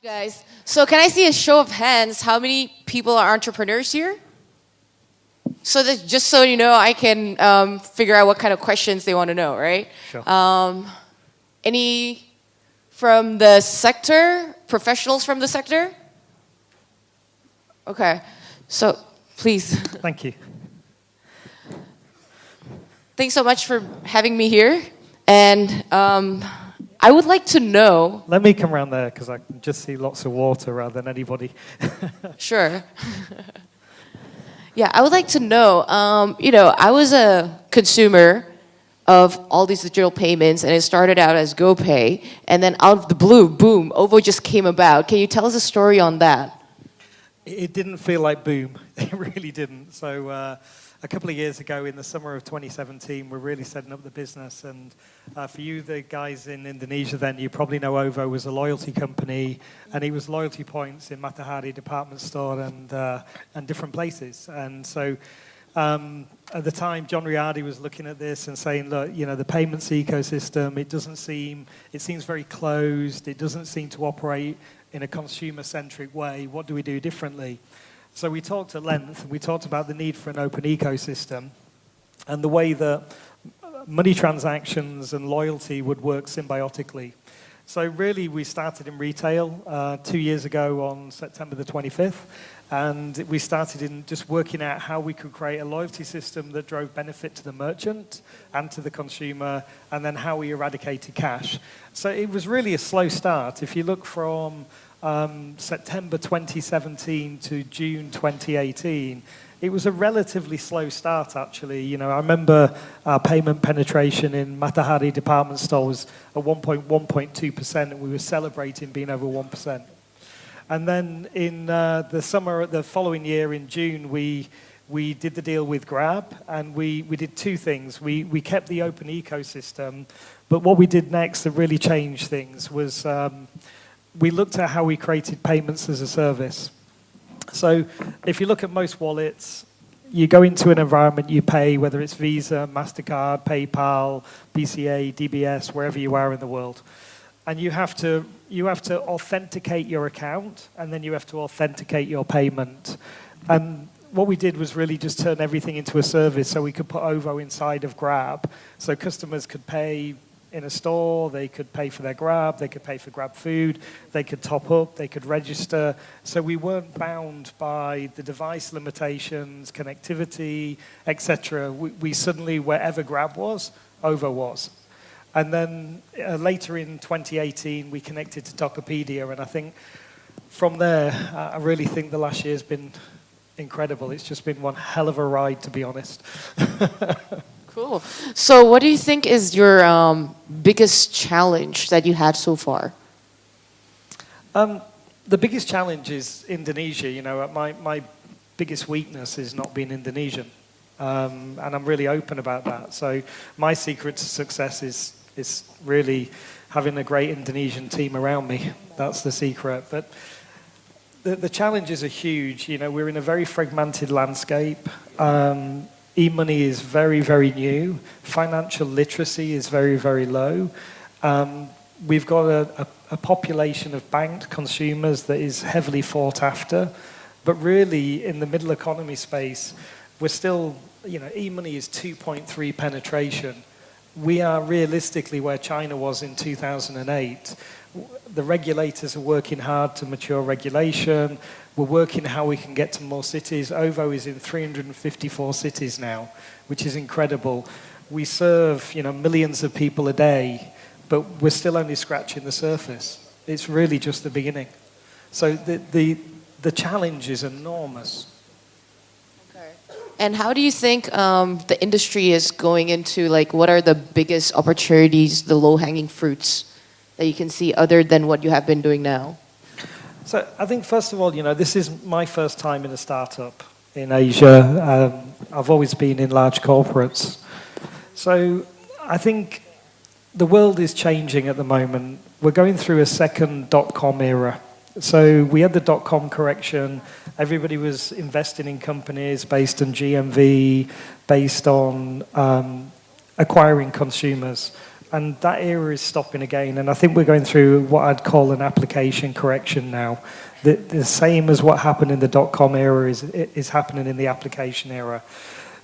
Guys, so can I see a show of hands? How many people are entrepreneurs here? So that just so you know, I can figure out what kind of questions they want to know, right? Sure. Any from the sector? Professionals from the sector? Okay, so please. Thank you. Thanks so much for having me here. And I would like to know. Let me come around there because I can just see lots of water rather than anybody. Sure. Yeah, I would like to know. I was a consumer of all these digital payments, and it started out as GoPay, and then out of the blue, boom, OVO just came about. Can you tell us a story on that? It didn't feel like boom. It really didn't. So a couple of years ago, in the summer of 2017, we're really setting up the business. And for you, the guys in Indonesia, then you probably know OVO was a loyalty company, and it was loyalty points in Matahari department store and different places. And so at the time, John Riardi was looking at this and saying, look, the payments ecosystem, it seems very closed. It doesn't seem to operate in a consumer-centric way. What do we do differently? So we talked at length, and we talked about the need for an open ecosystem and the way that money transactions and loyalty would work symbiotically. So really, we started in retail 2 years ago on September the 25th, and we started in just working out how we could create a loyalty system that drove benefit to the merchant and to the consumer, and then how we eradicated cash. So it was really a slow start. If you look from September 2017 to June 2018, it was a relatively slow start, actually. I remember our payment penetration in Matahari department store was at 1.2%, and we were celebrating being over 1%. And then in the summer, the following year in June, we did the deal with Grab, and we did two things. We kept the open ecosystem, but what we did next that really changed things was we looked at how we created payments as a service. So if you look at most wallets, you go into an environment, you pay, whether it's Visa, MasterCard, PayPal, BCA, DBS, wherever you are in the world. And you have to authenticate your account, and then you have to authenticate your payment. And what we did was really just turn everything into a service, so we could put OVO inside of Grab. So customers could pay in a store, they could pay for their Grab, they could pay for Grab food, they could top up, they could register. So we weren't bound by the device limitations, connectivity, etc. We suddenly, wherever Grab was, OVO was. And then later in 2018, we connected to Tokopedia, and I think from there, I really think the last year's been incredible. It's just been one hell of a ride, to be honest. Cool. So what do you think is your biggest challenge that you had so far? The biggest challenge is Indonesia. My biggest weakness is not being Indonesian. And I'm really open about that. So my secret to success is really having a great Indonesian team around me. That's the secret. But the challenges are huge. We're in a very fragmented landscape. E-money is very, very new. Financial literacy is very, very low. We've got a population of banked consumers that is heavily fought after. But really, in the middle economy space, we're still, e-money is 2.3 penetration. We are realistically where China was in 2008. The regulators are working hard to mature regulation. We're working how we can get to more cities. OVO is in 354 cities now, which is incredible. We serve, millions of people a day, but we're still only scratching the surface. It's really just the beginning. So the challenge is enormous. And how do you think the industry is going into, what are the biggest opportunities, the low-hanging fruits that you can see other than what you have been doing now? So I think, first of all, this is my first time in a startup in Asia. I've always been in large corporates. So I think the world is changing at the moment. We're going through a second dot-com era. So we had the dot-com correction. Everybody was investing in companies based on GMV, based on acquiring consumers. And that era is stopping again. And I think we're going through what I'd call an application correction now. The same as what happened in the dot-com era is happening in the application era.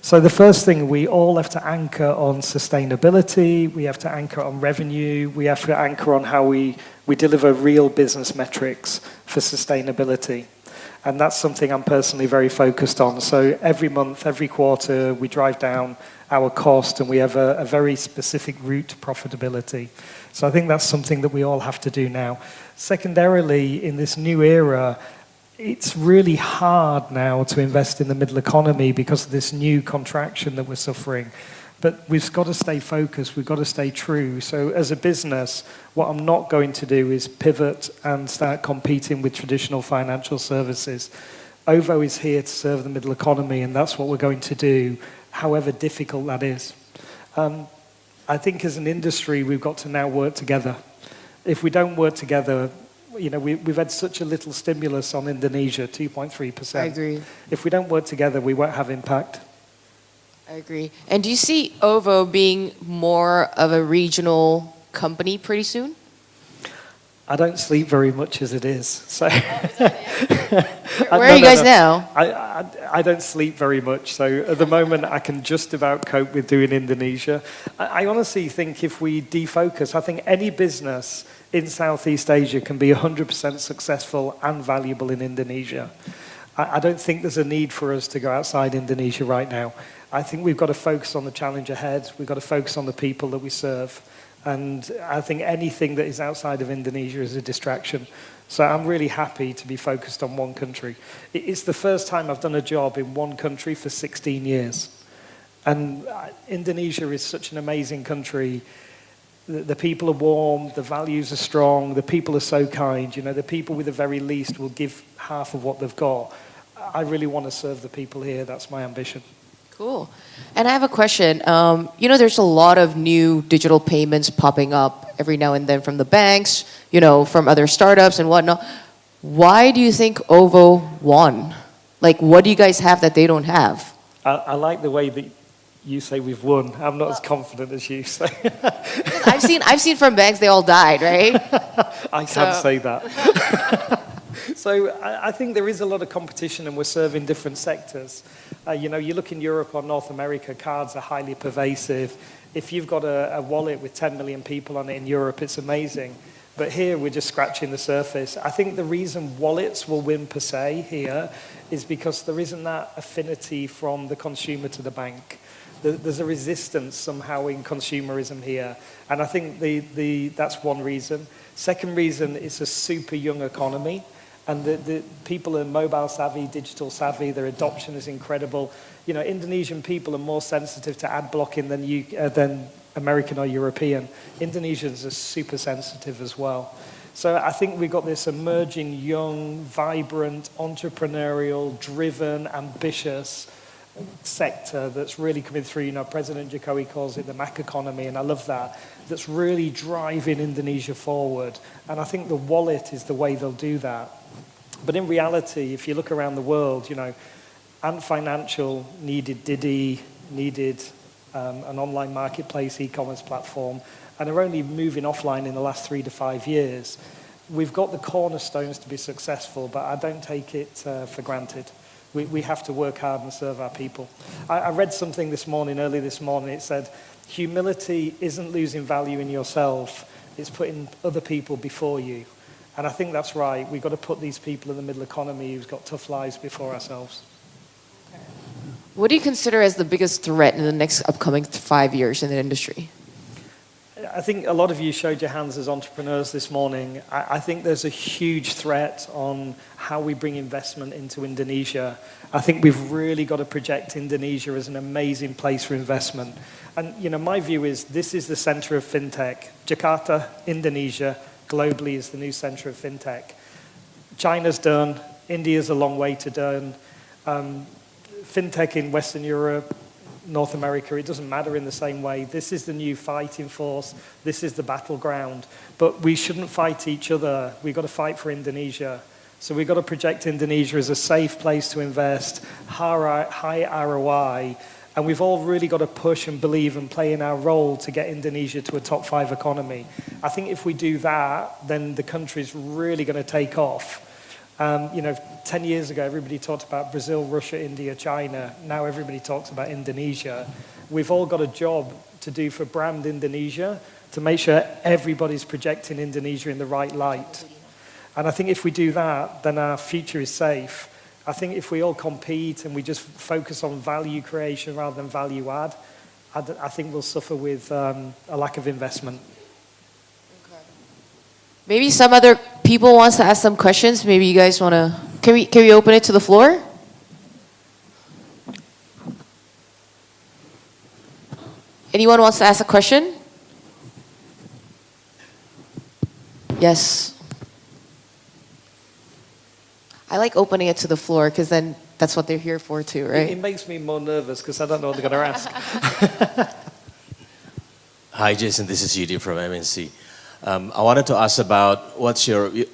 So the first thing, we all have to anchor on sustainability, we have to anchor on revenue, we have to anchor on how we deliver real business metrics for sustainability. And that's something I'm personally very focused on. So every month, every quarter, we drive down our cost and we have a very specific route to profitability. So I think that's something that we all have to do now. Secondarily, in this new era, it's really hard now to invest in the middle economy because of this new contraction that we're suffering. But we've got to stay focused, we've got to stay true. So as a business, what I'm not going to do is pivot and start competing with traditional financial services. OVO is here to serve the middle economy, and that's what we're going to do, however difficult that is. I think as an industry, we've got to now work together. If we don't work together, you know, we've had such a little stimulus on Indonesia, 2.3%. I agree. If we don't work together, we won't have impact. I agree. And do you see OVO being more of a regional company pretty soon? I don't sleep very much as it is. So Where are you guys now? I don't sleep very much. So at the moment, I can just about cope with doing Indonesia. I honestly think if we defocus, I think any business in Southeast Asia can be 100% successful and valuable in Indonesia. I don't think there's a need for us to go outside Indonesia right now. I think we've got to focus on the challenge ahead. We've got to focus on the people that we serve. And I think anything that is outside of Indonesia is a distraction. So I'm really happy to be focused on one country. It's the first time I've done a job in one country for 16 years. And Indonesia is such an amazing country. The people are warm, the values are strong, the people are so kind. You know, the people with the very least will give half of what they've got. I really want to serve the people here. That's my ambition. Cool. And I have a question. You know, there's a lot of new digital payments popping up every now and then from the banks, you know, from other startups and whatnot. Why do you think OVO won? Like, what do you guys have that they don't have? I like the way that you say we've won. I'm not as confident as you. So. I've seen from banks they all died, right? I can't say that. So I think there is a lot of competition and we're serving different sectors. You know, you look in Europe or North America, cards are highly pervasive. If you've got a wallet with 10 million people on it in Europe, it's amazing. But here we're just scratching the surface. I think the reason wallets will win per se here is because there isn't that affinity from the consumer to the bank. There's a resistance somehow in consumerism here. And I think that's one reason. Second reason, it's a super young economy. And the people are mobile savvy, digital savvy, their adoption is incredible. You know, Indonesian people are more sensitive to ad blocking than American or European. Indonesians are super sensitive as well. So I think we've got this emerging, young, vibrant, entrepreneurial, driven, ambitious sector that's really coming through. You know, President Jokowi calls it the Mac economy, and I love that. That's really driving Indonesia forward. And I think the wallet is the way they'll do that. But in reality, if you look around the world, you know, Ant Financial needed Didi, needed an online marketplace e-commerce platform, and are only moving offline in the last 3 to 5 years. We've got the cornerstones to be successful, but I don't take it for granted. We have to work hard and serve our people. I read something early this morning, it said, humility isn't losing value in yourself, it's putting other people before you. And I think that's right. We've got to put these people in the middle economy who's got tough lives before ourselves. What do you consider as the biggest threat in the next upcoming 5 years in the industry? I think a lot of you showed your hands as entrepreneurs this morning. I think there's a huge threat on how we bring investment into Indonesia. I think we've really got to project Indonesia as an amazing place for investment. And, you know, my view is this is the center of fintech. Jakarta, Indonesia, globally is the new center of fintech. China's done. India's a long way to done. Fintech in Western Europe, North America, it doesn't matter in the same way. This is the new fighting force. This is the battleground. But we shouldn't fight each other. We've got to fight for Indonesia. So we've got to project Indonesia as a safe place to invest, high ROI, And we've all really got to push and believe and play in our role to get Indonesia to a top 5 economy. I think if we do that, then the country's really going to take off. 10 years ago, everybody talked about Brazil, Russia, India, China. Now everybody talks about Indonesia. We've all got a job to do for brand Indonesia to make sure everybody's projecting Indonesia in the right light. And I think if we do that, then our future is safe. I think if we all compete and we just focus on value creation rather than value add, I think we'll suffer with a lack of investment. Okay. Maybe some other people wants to ask some questions. Maybe you guys want to... Can we open it to the floor? Anyone wants to ask a question? Yes. I like opening it to the floor because then that's what they're here for too, right? It makes me more nervous because I don't know what they're going to ask. Hi, Jason. This is Yudi from MNC. I wanted to ask about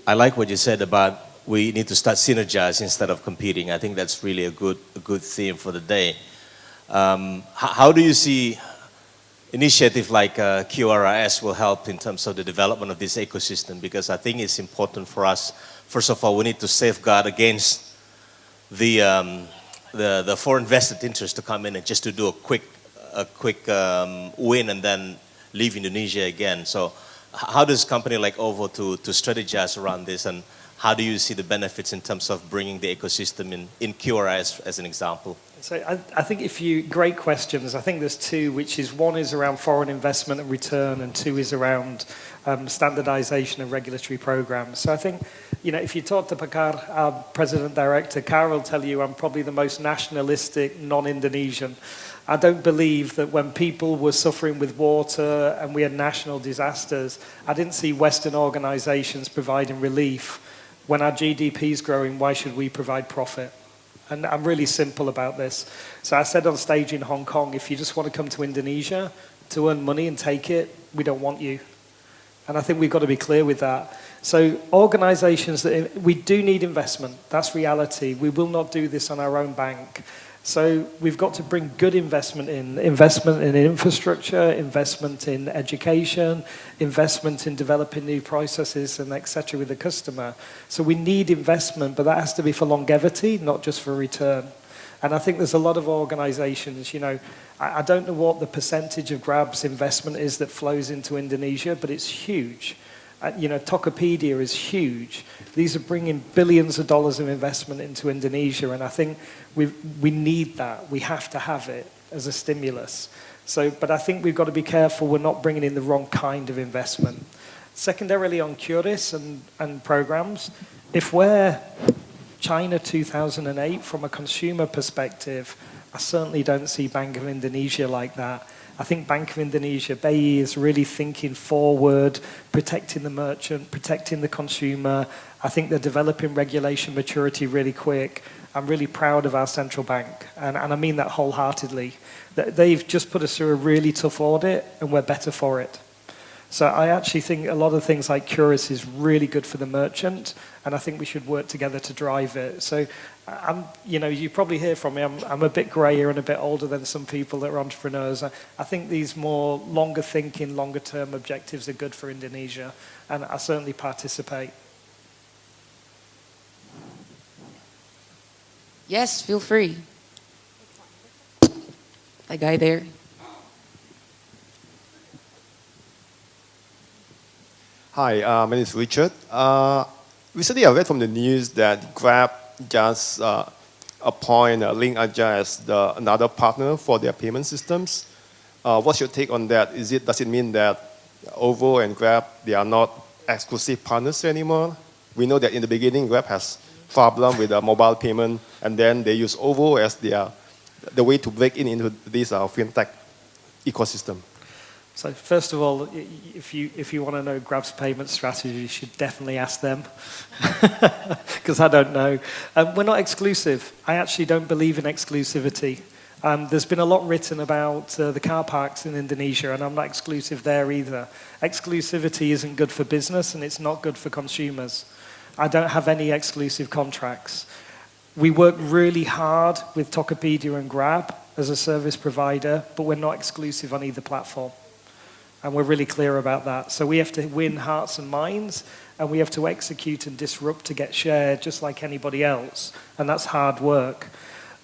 I like what you said about we need to start synergize instead of competing. I think that's really a good theme for the day. How do you see initiative like QRIS will help in terms of the development of this ecosystem? Because I think it's important for us. First of all, we need to safeguard against the foreign vested interest to come in and just to do a quick win and then leave Indonesia again. So how does a company like OVO to strategize around this, and how do you see the benefits in terms of bringing the ecosystem in QRIS as an example? So I think great questions. I think there's two, which is one is around foreign investment and return, and two is around standardization and regulatory programs. So I think, if you talk to Pakar, our president director, Kar will tell you I'm probably the most nationalistic non-Indonesian. I don't believe that when people were suffering with water and we had national disasters, I didn't see Western organizations providing relief. When our GDP is growing, why should we provide profit? And I'm really simple about this. So I said on stage in Hong Kong, if you just want to come to Indonesia to earn money and take it, we don't want you. And I think we've got to be clear with that. So organizations, we do need investment. That's reality. We will not do this on our own bank. So we've got to bring good investment in infrastructure, investment in education, investment in developing new processes and et cetera with the customer. So we need investment, but that has to be for longevity, not just for return. And I think there's a lot of organizations, I don't know what the percentage of Grab's investment is that flows into Indonesia, but it's huge. Tokopedia is huge. These are bringing billions of dollars of investment into Indonesia, and I think we need that. We have to have it as a stimulus. But I think we've got to be careful we're not bringing in the wrong kind of investment. Secondarily, on QRIS and programs, if we're China 2008 from a consumer perspective, I certainly don't see Bank of Indonesia like that. I think Bank of Indonesia, BEI, is really thinking forward, protecting the merchant, protecting the consumer. I think they're developing regulation maturity really quick. I'm really proud of our central bank, and I mean that wholeheartedly. They've just put us through a really tough audit, and we're better for it. So I actually think a lot of things like QRIS is really good for the merchant, and I think we should work together to drive it. So, you probably hear from me, I'm a bit grayer and a bit older than some people that are entrepreneurs. I think these more longer thinking, longer term objectives are good for Indonesia, and I certainly participate. Yes, feel free. That guy there. Hi, my name is Richard. Recently, I read from the news that Grab just appoint Link Aja as another partner for their payment systems. What's your take on that? Does it mean that OVO and Grab, they are not exclusive partners anymore? We know that in the beginning, Grab has problem with mobile payment, and then they use OVO as the way to break into this Fintech ecosystem. So first of all, if you want to know Grab's payment strategy, you should definitely ask them, because I don't know. We're not exclusive. I actually don't believe in exclusivity. There's been a lot written about the car parks in Indonesia, and I'm not exclusive there either. Exclusivity isn't good for business, and it's not good for consumers. I don't have any exclusive contracts. We work really hard with Tokopedia and Grab as a service provider, but we're not exclusive on either platform. And we're really clear about that. So we have to win hearts and minds, and we have to execute and disrupt to get share just like anybody else. And that's hard work.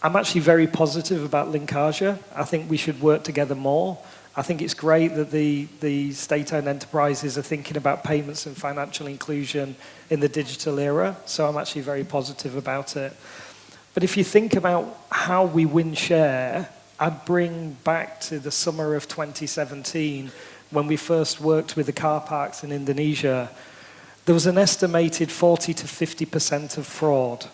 I'm actually very positive about Linkaja. I think we should work together more. I think it's great that the state-owned enterprises are thinking about payments and financial inclusion in the digital era. So I'm actually very positive about it. But if you think about how we win share, I'd bring back to the summer of 2017 when we first worked with the car parks in Indonesia. There was an estimated 40 to 50% of fraud.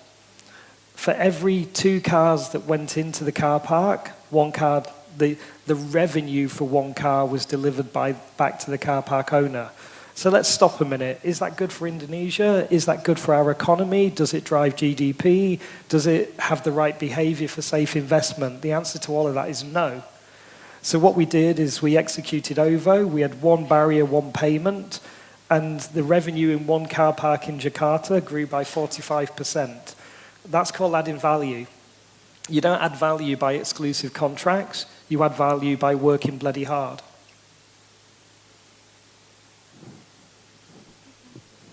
For every 2 cars that went into the car park, 1 car, the revenue for 1 car was delivered back to the car park owner. So let's stop a minute. Is that good for Indonesia? Is that good for our economy? Does it drive GDP? Does it have the right behavior for safe investment? The answer to all of that is no. So what we did is we executed OVO. We had 1 barrier, 1 payment, and the revenue in 1 car park in Jakarta grew by 45%. That's called adding value. You don't add value by exclusive contracts. You add value by working bloody hard.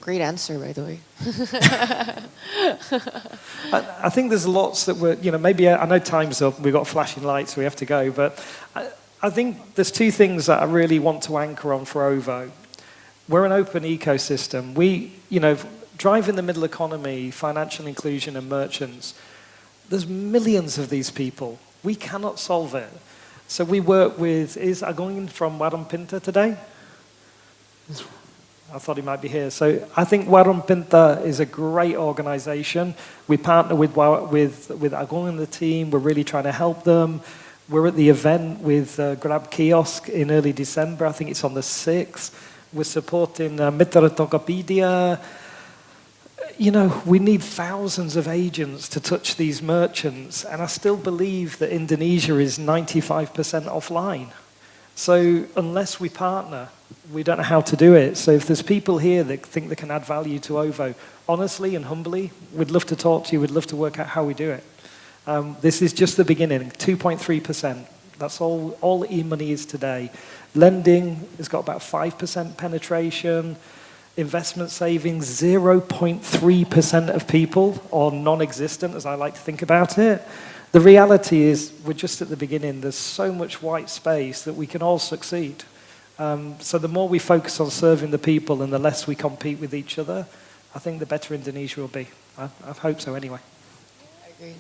Great answer, by the way. I think there's lots that we're, maybe I know time's up, we've got flashing lights, so we have to go, but I think there's 2 things that I really want to anchor on for OVO. We're an open ecosystem. We, driving the middle economy, financial inclusion and merchants, there's millions of these people. We cannot solve it. So we work with, is Agung from Warung Pintar today? I thought he might be here. So I think Warung Pintar is a great organization. We partner with Agung and the team. We're really trying to help them. We're at the event with Grab Kiosk in early December. I think it's on the 6th. We're supporting Mitra Tokopedia. We need thousands of agents to touch these merchants. And I still believe that Indonesia is 95% offline. So unless we partner, we don't know how to do it. So if there's people here that think they can add value to OVO, honestly and humbly, we'd love to talk to you. We'd love to work out how we do it. This is just the beginning, 2.3%. That's all e-money is today. Lending has got about 5% penetration. Investment savings, 0.3% of people, or non-existent, as I like to think about it. The reality is we're just at the beginning. There's so much white space that we can all succeed. So the more we focus on serving the people and the less we compete with each other, I think the better Indonesia will be. I hope so anyway. I agree.